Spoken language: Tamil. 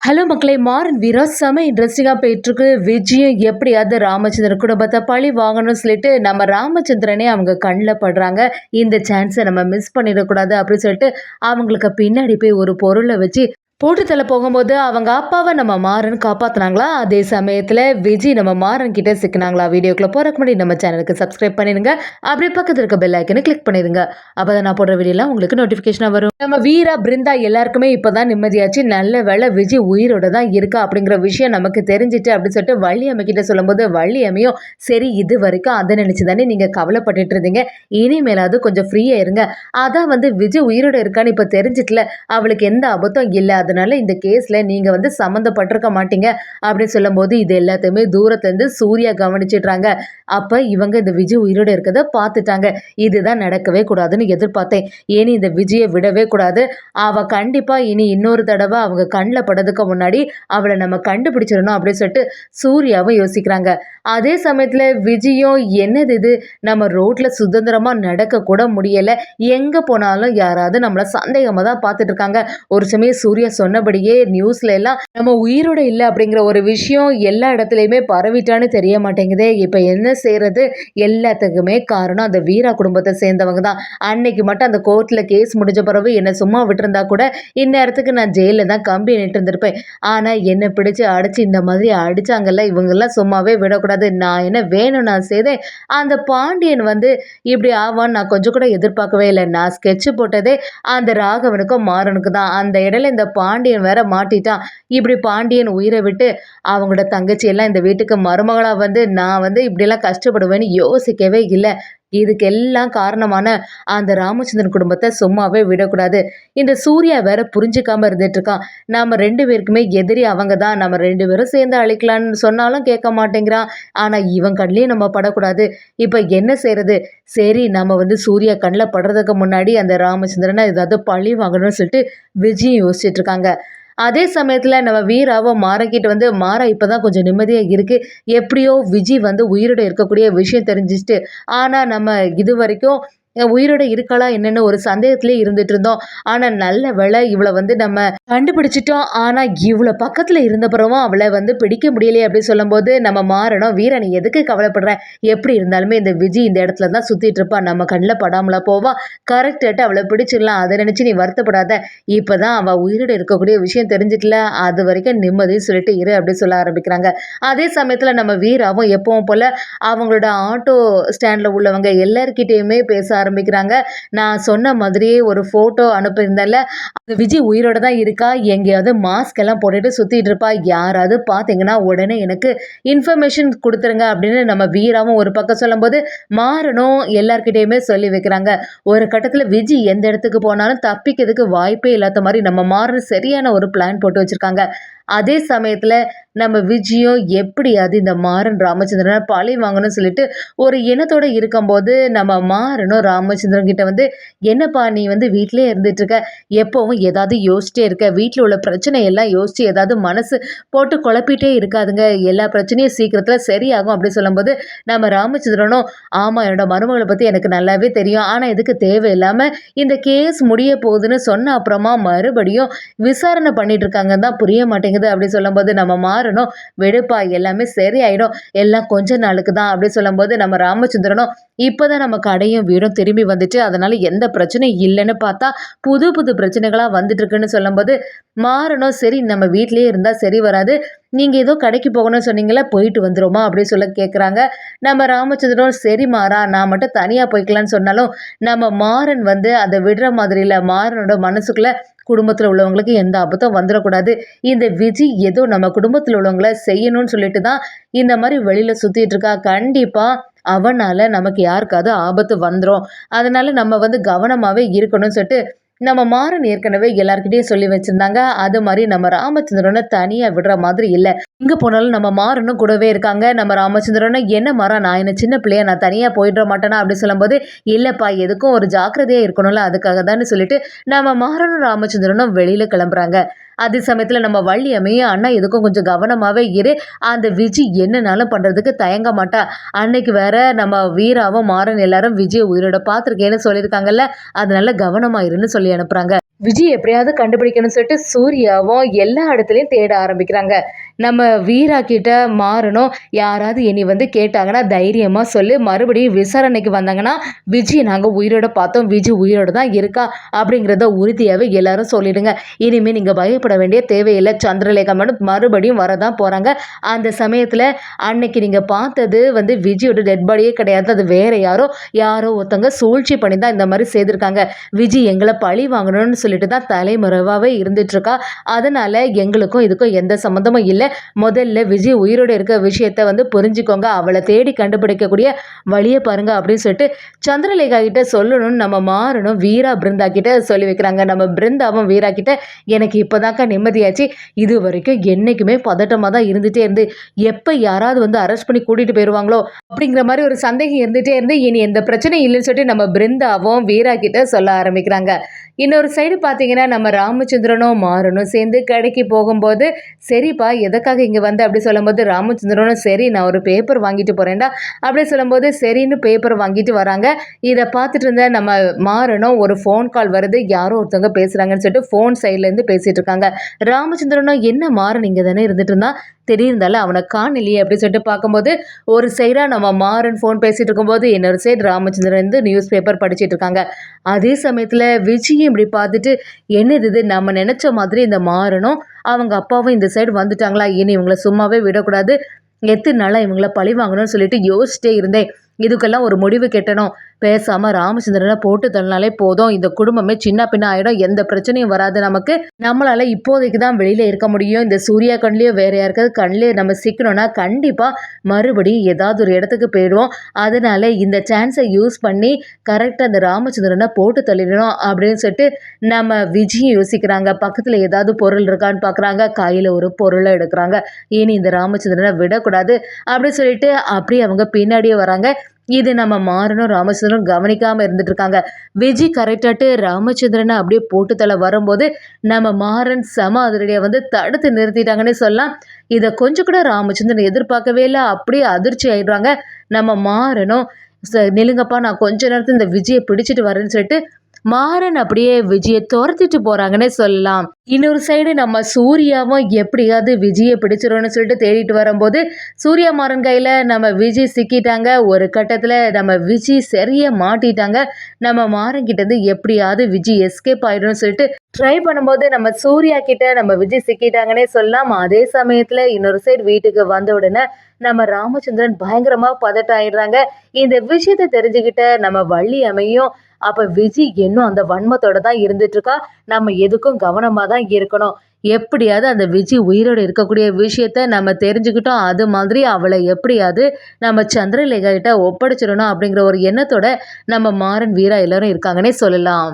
ஹலோ மக்களே, மாறன் வீரா செம இன்ட்ரெஸ்டிங்காக போயிட்டுருக்கு. விஜயும் எப்படியாவது ராமச்சந்திரன் குடும்பத்தை பழி வாங்கணும்னு சொல்லிட்டு நம்ம ராமச்சந்திரனே அவங்க கண்ணில் படுறாங்க. இந்த சான்ஸை நம்ம மிஸ் பண்ணிடக்கூடாது அப்படின்னு சொல்லிட்டு அவங்களுக்கு பின்னாடி போய் ஒரு பொருளை வச்சு போட்டு தள்ள போகும்போது அவங்க அப்பாவை நம்ம மாறன் காப்பாற்றினாங்களா. அதே சமயத்தில் விஜய் நம்ம மாறன் கிட்ட சிக்கினாங்களா. வீடியோக்குள்ள போகிறக்கு முன்னாடி நம்ம சேனலுக்கு சப்ஸ்கிரைப் பண்ணிடுங்க. அப்படியே பக்கத்தில் இருக்க பெல் ஐக்கனை கிளிக் பண்ணிடுங்க. அப்போ தான் நான் போடுற வீடியோலாம் உங்களுக்கு நோட்டிஃபிகேஷனாக வரும். நம்ம வீரா பிருந்தா எல்லாருக்குமே இப்போ தான் நிம்மதியாச்சு. நல்ல வேளை விஜய் உயிரோட தான் இருக்கா அப்படிங்கிற விஷயம் நமக்கு தெரிஞ்சிட்டு அப்படின்னு சொல்லிட்டு வள்ளியம்மை கிட்ட சொல்லும்போது வள்ளியம்மையும் சரி, இது வரைக்கும் அதை நினச்சி தானே நீங்கள் கவலைப்பட்டுட்டு இருந்தீங்க, இனிமேலாவது கொஞ்சம் ஃப்ரீயாக இருங்க. அதான் விஜய் உயிரோட இருக்கான்னு இப்போ தெரிஞ்சிட்டல, அவளுக்கு எந்த ஆபத்தும் இல்லை, அதனால இந்த கேஸ்ல நீங்க சம்மந்தப்பட்டிருக்க மாட்டீங்க அப்படின்னு சொல்லும்போது இது எல்லாத்தையுமே தூரத்துல இருந்து சூர்யா கவனிச்சிடுறாங்க. அப்ப இவங்க இந்த விஜய் உயிரோட இருக்கத பார்த்துட்டாங்க. இதுதான் நடக்கவே கூடாதுன்னு எதிர்பார்த்தேன். இனி இந்த விஜயை விடவே கூடாது. அவ கண்டிப்பா இனி இன்னொரு தடவை அவங்க கண்ணில் படுறதுக்கு முன்னாடி அவளை நம்ம கண்டுபிடிச்சிடணும் அப்படின்னு சொல்லிட்டு சூர்யாவும் யோசிக்கிறாங்க. அதே சமயத்துல விஜயும் என்னது இது, நம்ம ரோட்ல சுதந்திரமா நடக்க கூட முடியல, எங்க போனாலும் யாராவது நம்மள சந்தேகமா தான் பார்த்துட்டு இருக்காங்க. ஒரு சமயம் சூர்யா சொன்னபடியே நியூஸ்ல எல்லாம் நம்ம உயிரோட இல்லை அப்படிங்கிற ஒரு விஷயம் எல்லா இடத்துலையுமே பரவிட்டான்னு தெரிய மாட்டேங்குதே. இப்போ என்ன செய்யறது, எல்லாத்துக்குமே காரணம் அந்த வீரா குடும்பத்தை சேர்ந்தவங்க தான். அன்னைக்கு மட்டும் அந்த கோர்ட்டில் கேஸ் முடிஞ்ச பிறகு என்னை சும்மா விட்டுருந்தா கூட இந்நேரத்துக்கு நான் ஜெயிலில் தான் கம்பி நிட்டு இருந்திருப்பேன். ஆனால் என்னை பிடிச்சி அடிச்சு இந்த மாதிரி அடிச்சாங்கல்ல, இவங்கெல்லாம் சும்மாவே விடக்கூடாது. நான் என்ன வேணும் நான் செய்தேன். அந்த பாண்டியன் இப்படி ஆவான்னு நான் கொஞ்சம் கூட எதிர்பார்க்கவே இல்லை. நான் ஸ்கெட்சு போட்டதே அந்த ராகவனுக்கும் மாறனுக்கு தான். அந்த இடையில இந்த பாண்டியன் வேற மாட்டிட்டான். இப்படி பாண்டியன் உயிரை விட்டு அவங்களோட தங்கச்சி எல்லாம் இந்த வீட்டுக்கு மருமகளா நான் இப்படியெல்லாம் கஷ்டப்படுவேன்னு யோசிக்கவே இல்லை. இதுக்கெல்லாம் காரணமான அந்த ராமச்சந்திரன் குடும்பத்தை சும்மாவே விடக்கூடாது. இந்த சூர்யா வேற புரிஞ்சுக்காம இருந்துட்டு இருக்கான். நாம 2 பேருக்குமே எதிரி அவங்க தான், நம்ம 2 பேரும் சேர்ந்து அழிக்கலான்னு சொன்னாலும் கேட்க மாட்டேங்கிறான். ஆனா இவன் கண்ணிலையும் நம்ம படக்கூடாது. இப்ப என்ன செய்யறது, சரி நம்ம சூர்யா கண்ணில் படுறதுக்கு முன்னாடி அந்த ராமச்சந்திரனை ஏதாவது பழி வாங்கணும்னு சொல்லிட்டு விஜய் யோசிச்சுட்டு இருக்காங்க. அதே சமயத்துல நம்ம வீராவை மாறக்கிட்டு மாறா இப்பதான் கொஞ்சம் நிம்மதியா இருக்கு. எப்படியோ விஜய் உயிரோட இருக்கக்கூடிய விஷயம் தெரிஞ்சிச்சு. ஆனா நம்ம இது வரைக்கும் உயிரோட இருக்காளா என்னன்னு ஒரு சந்தேகத்திலே இருந்துட்டு இருந்தோம். ஆனா நல்ல வேளை இவளை நம்ம கண்டுபிடிச்சிட்டோம். ஆனா இவ்வளவு பக்கத்துல இருந்தப்புறமும் அவளை பிடிக்க முடியலையே அப்படின்னு சொல்லும்போது நம்ம மாறணும், வீரா நீ எதுக்கு கவலைப்படுற, எப்படி இருந்தாலுமே இந்த விஜய் இந்த இடத்துல தான் சுத்திட்டு இருப்பா, நம்ம கண்ணில் படாமலா போவா, கரெக்டாட்டு அவளை பிடிச்சிடலாம், அதை நினைச்சு நீ வருத்தப்படாத. இப்பதான் அவ உயிரோட இருக்கக்கூடிய விஷயம் தெரிஞ்சிட்டல, அது வரைக்கும் நிம்மதின்னு சொல்லிட்டு இரு அப்படின்னு சொல்ல ஆரம்பிக்கிறாங்க. அதே சமயத்துல நம்ம வீராவும் எப்பவும் போல அவங்களோட ஆட்டோ ஸ்டாண்ட்ல உள்ளவங்க எல்லார்கிட்டயுமே பேச ஆரம்பிக்கிறாங்க. நான் சொன்ன மாதிரியே ஒரு போட்டோ அனுப்பியிருந்தேன்ல, விஜய் உயிரோட தான் இருக்கா, எங்கேயாவது மாஸ்க் எல்லாம் போட்டுட்டு சுத்திட்டு இருப்பா, யாராவது பார்த்தீங்கன்னா உடனே எனக்கு இன்ஃபர்மேஷன் கொடுத்துருங்க அப்படின்னு நம்ம வீராவும் ஒரு பக்கம் சொல்லும்போது மாறனும் எல்லார்கிட்டயுமே சொல்லி வைக்கிறாங்க. ஒரு கட்டத்தில் விஜய் எந்த இடத்துக்கு போனாலும் தப்பிக்கிறதுக்கு வாய்ப்பே இல்லாத மாதிரி நம்ம மாறன் சரியான ஒரு பிளான் போட்டு வச்சிருக்காங்க. அதே சமயத்தில் நம்ம விஜயும் எப்படியாவது இந்த மாறன் ராமச்சந்திரனை பழி வாங்கணும்னு சொல்லிட்டு ஒரு இனத்தோட இருக்கும்போது நம்ம மாறனும் ராமச்சந்திரன் கிட்ட என்னப்பா நீ வீட்டிலே இருந்துட்டு இருக்க, எப்பவும் ஏதாவது யோசிச்சிட்டே இருக்க, வீட்டில் உள்ள பிரச்சனை எல்லாம் யோசிச்சு ஏதாவது மனசு போட்டு குழப்பிட்டே இருக்காதுங்க, எல்லா பிரச்சனையும் சீக்கிரத்தில் சரியாகும் அப்படி சொல்லும்போது நம்ம ராமச்சந்திரனும் ஆமாம் என்னோட மருமகளை பற்றி எனக்கு நல்லாவே தெரியும், ஆனால் இதுக்கு தேவையில்லாமல் இந்த கேஸ் முடிய போகுதுன்னு சொன்ன அப்புறமா மறுபடியும் விசாரணை பண்ணிட்டு இருக்காங்க தான் புரிய மாட்டேங்குது அப்படி சொல்லும்போது நம்ம மாறனும் வெடுப்பா எல்லாமே சரியாயிடும், எல்லாம் கொஞ்ச நாளுக்கு தான் அப்படி சொல்லும்போது நம்ம ராமச்சந்திரனும் இப்போதான் நம்ம கடையும் வீடும் திரும்பி வந்துட்டு அதனால எந்த பிரச்சனையும் இல்லைன்னு பார்த்தா புது புது பிரச்சனைகளா வந்துட்டு இருக்குன்னு சொல்லும்போது மாறனும் சரி நம்ம வீட்டிலேயே இருந்தால் சரி வராது, நீங்க ஏதோ கடைக்கு போகணும்னு சொன்னீங்களா போயிட்டு வந்துருமா அப்படின்னு சொல்ல கேட்குறாங்க. நம்ம ராமச்சந்திரன் சரி மாறா நான் மட்டும் தனியாக போய்க்கலான்னு சொன்னாலும் நம்ம மாறன் அதை விடுற மாதிரி இல்லை. மாறனோட மனசுக்குள்ள குடும்பத்தில் உள்ளவங்களுக்கு எந்த ஆபத்தும் வந்துடக்கூடாது, இந்த விஜய் ஏதோ நம்ம குடும்பத்தில் உள்ளவங்களை செய்யணும்னு சொல்லிட்டு தான் இந்த மாதிரி வெளியில் சுற்றிட்டு இருக்கா, கண்டிப்பாக அவனால் நமக்கு யாருக்காவது ஆபத்து வந்துடும், அதனால நம்ம கவனமாகவே இருக்கணும்னு சொல்லிட்டு நம்ம மாறன் ஏற்கனவே எல்லார்கிட்டையும் சொல்லி வச்சிருந்தாங்க. அது மாதிரி நம்ம ராமச்சந்திரனை தனியாக விடுற மாதிரி இல்லை. எங்கே போனாலும் நம்ம மாறனும் கூடவே இருக்காங்க. நம்ம ராமச்சந்திரனை என்ன மாறா நான் என்ன சின்ன பிள்ளையா நான் தனியாக போயிட மாட்டேனா அப்படி சொல்லும்போது இல்லைப்பா எதுக்கும் ஒரு ஜாக்கிரதையாக இருக்கணும்ல அதுக்காக தான் சொல்லிட்டு நம்ம மாறனும் ராமச்சந்திரனும் வெளியில் கிளம்புறாங்க. அதே சமயத்தில் நம்ம வள்ளியம்மையும் அண்ணா எதுக்கும் கொஞ்சம் கவனமாகவே இரு, அந்த விஜய் என்னன்னாலும் பண்ணுறதுக்கு தயங்க மாட்டா, அன்னைக்கு வேற நம்ம வீராவும் மாறன் எல்லாரும் விஜய் உயிரோட பார்த்துருக்கேன்னு சொல்லியிருக்காங்கல்ல, அதனால கவனமாக இருன்னு சொல்லி அனுப்புகிறாங்க. விஜய் எப்படியாவது கண்டுபிடிக்கணும்னு சொல்லிட்டு சூர்யாவும் எல்லா இடத்துலயும் தேட ஆரம்பிக்கிறாங்க. நம்ம வீரா கிட்ட மாறணும். யாராவது இனி வந்து கேட்டாங்கன்னா தைரியமா சொல்லு. மறுபடியும் விசாரணைக்கு வந்தாங்கன்னா, விஜய நாங்க உயிரோட பார்த்தோம். விஜய் உயிரோட தான் இருக்கா அப்படிங்கிறத உறுதியாவே எல்லாரும் சொல்லிடுங்க. இனிமே நீங்க பயப்பட வேண்டிய தேவையில்ல. சந்திரலேகா மேடம் மறுபடியும் வரதான் போறாங்க. அந்த சமயத்துல அன்னைக்கு நீங்க பார்த்தது வந்து விஜயோட டெட் பாடியே கிடையாது. அது வேற யாரோ ஒருத்தவங்க சூழ்ச்சி பண்ணி தான் இந்த மாரி செய்திருக்காங்க. விஜய் எங்கள பழி வாங்கணும்னு சொல்லிட்டு தான் தலைமறைவாவே இருந்துட்டு இருக்கா. அதனால எங்களுக்கும் இதுக்கும் எந்த சம்மந்தமும் இல்ல. முதல்ல விஜய் உயிரோட இருக்க விஷயத்த வந்து புரிஞ்சுக்கோங்க. அவளை தேடி கண்டுபிடிக்கக்கூடிய வழிய பாருங்க அப்படின்னு சொல்லிட்டு சந்திரலேகா கிட்ட சொல்லணும்னு நம்ம மாறணும் வீரா பிருந்தா கிட்ட சொல்லி வைக்கிறாங்க. நம்ம பிருந்தாவும் வீரா கிட்ட எனக்கு இப்போதாக்கா நிம்மதியாச்சு. இது வரைக்கும் என்னைக்குமே பதட்டமா தான் இருந்துட்டே இருந்து எப்ப யாராவது வந்து அரெஸ்ட் பண்ணி கூட்டிட்டு போயிருவாங்களோ அப்படிங்கிற மாதிரி ஒரு சந்தேகம் இருந்துட்டே இருந்து இனி எந்த பிரச்சனையும் இல்லைன்னு சொல்லிட்டு நம்ம பிருந்தாவும் வீரா கிட்ட சொல்ல ஆரம்பிக்கிறாங்க. இன்னொரு சைடு பார்த்தீங்கன்னா நம்ம ராமச்சந்திரனும் மாறனும் சேர்ந்து கடைக்கு போகும்போது சரிப்பா எதுக்காக இங்கே வந்து அப்படி சொல்லும்போது ராமச்சந்திரனும் சரி நான் ஒரு பேப்பர் வாங்கிட்டு போகிறேன்டா அப்படி சொல்லும்போது சரின்னு பேப்பர் வாங்கிட்டு வராங்க. இதை பார்த்துட்டு இருந்த நம்ம மாறனும் ஒரு ஃபோன் கால் வருது, யாரோ ஒருத்தவங்க பேசுகிறாங்கன்னு சொல்லிட்டு ஃபோன் சைட்லேருந்து பேசிகிட்டு இருக்காங்க. ராமச்சந்திரனும் என்ன மாறன் இங்கே தானே இருந்துட்டு இருந்தா தெரியிருந்தாலும் அவனை காணலையே அப்படின்னு சொல்லிட்டு பார்க்கும்போது ஒரு சைடாக நம்ம மாறன் ஃபோன் பேசிகிட்டு இருக்கும்போது இன்னொரு சைடு ராமச்சந்திரன் வந்து நியூஸ் பேப்பர் படிச்சுட்டு இருக்காங்க. அதே சமயத்தில் விஜயும் இப்படி பார்த்துட்டு என்னது இது நம்ம நினச்ச மாதிரி இந்த மாறனும் அவங்க அப்பாவும் இந்த சைடு வந்துட்டாங்களா, இனி இவங்கள சும்மாவே விடக்கூடாது, எத்தனை நாளாக இவங்கள பழி வாங்கணும்னு சொல்லிட்டு யோசிச்சிட்டே இருந்தேன். இதுக்கெல்லாம் ஒரு முடிவு கெட்டணும். பேசாமல் ராமச்சந்திரனை போட்டு தள்ளினாலே போதும். இந்த குடும்பமே சின்ன பின்ன ஆகிடும். எந்த பிரச்சனையும் வராது நமக்கு. நம்மளால் இப்போதைக்கு தான் வெளியில் இருக்க முடியும். இந்த சூர்யா கண்லேயோ வேறு யாருக்காவது கண்லேயே நம்ம சிக்கணும்னா கண்டிப்பாக மறுபடியும் ஏதாவது ஒரு இடத்துக்கு போயிடுவோம். அதனால இந்த சான்ஸை யூஸ் பண்ணி கரெக்டாக அந்த ராமச்சந்திரனை போட்டு தள்ளிடணும் அப்படின்னு சொல்லிட்டு நம்ம விஜயும் யோசிக்கிறாங்க. பக்கத்தில் ஏதாவது பொருள் இருக்கான்னு பார்க்குறாங்க. கையில் ஒரு பொருளை எடுக்கிறாங்க. இனி இந்த ராமச்சந்திரனை விடக்கூடாது அப்படின்னு சொல்லிட்டு அப்படியே அவங்க பின்னாடியே வராங்க. இது நம்ம மாறனும் ராமச்சந்திரனும் கவனிக்காமல் இருந்துட்டு இருக்காங்க. விஜய் கரெக்டாட்டு ராமச்சந்திரனை அப்படியே போட்டு தலை வரும்போது நம்ம மாறன் செம அதிரடியாக வந்து தடுத்து நிறுத்திட்டாங்கன்னே சொல்லலாம். இதை கொஞ்சம் கூட ராமச்சந்திரன் எதிர்பார்க்கவே இல்லை. அப்படியே அதிர்ச்சி ஆயிடுறாங்க. நம்ம மாறனும் நிலுங்கப்பா நான் கொஞ்ச நேரத்தில் இந்த விஜயை பிடிச்சிட்டு வரேன்னு சொல்லிட்டு மாறன் அப்படியே விஜயை துரத்திட்டு போறாங்கன்னே சொல்லலாம். இன்னொரு சைடு நம்ம சூர்யாவும் எப்படியாவது விஜயை பிடிச்சிரும்னு சொல்லிட்டு தேடிட்டு வரும்போது சூர்யா மாறன் கையில நம்ம விஜய் சிக்கிட்டாங்க. ஒரு கட்டத்துல நம்ம விஜய் சரியா மாட்டிட்டாங்க. நம்ம மாறன் கிட்ட இருந்து எப்படியாவது விஜய் எஸ்கேப் ஆயிடும்னு சொல்லிட்டு ட்ரை பண்ணும்போது நம்ம சூர்யா கிட்ட நம்ம விஜய் சிக்கிட்டாங்கன்னே சொல்லலாம். அதே சமயத்துல இன்னொரு சைடு வீட்டுக்கு வந்த உடனே நம்ம ராமச்சந்திரன் பயங்கரமா பதட்டம் ஆயிடுறாங்க. இந்த விஷயத்தை தெரிஞ்சுக்கிட்ட நம்ம வள்ளி அமையும் அப்ப விஜய் இன்னும் அந்த வன்மத்தோட தான் இருந்துட்டு இருக்கா. நம்ம எதுக்கும் கவனமா தான் இருக்கணும். எப்படியாவது அந்த விஜய் உயிரோடு இருக்கக்கூடிய விஷயத்த நம்ம தெரிஞ்சுக்கிட்டோம். அது மாதிரி அவளை எப்படியாவது நம்ம சந்திரலேகா கிட்ட ஒப்படைச்சிடணும் அப்படிங்கிற ஒரு எண்ணத்தோட நம்ம மாறன் வீரா எல்லாரும் இருக்காங்கன்னே சொல்லலாம்.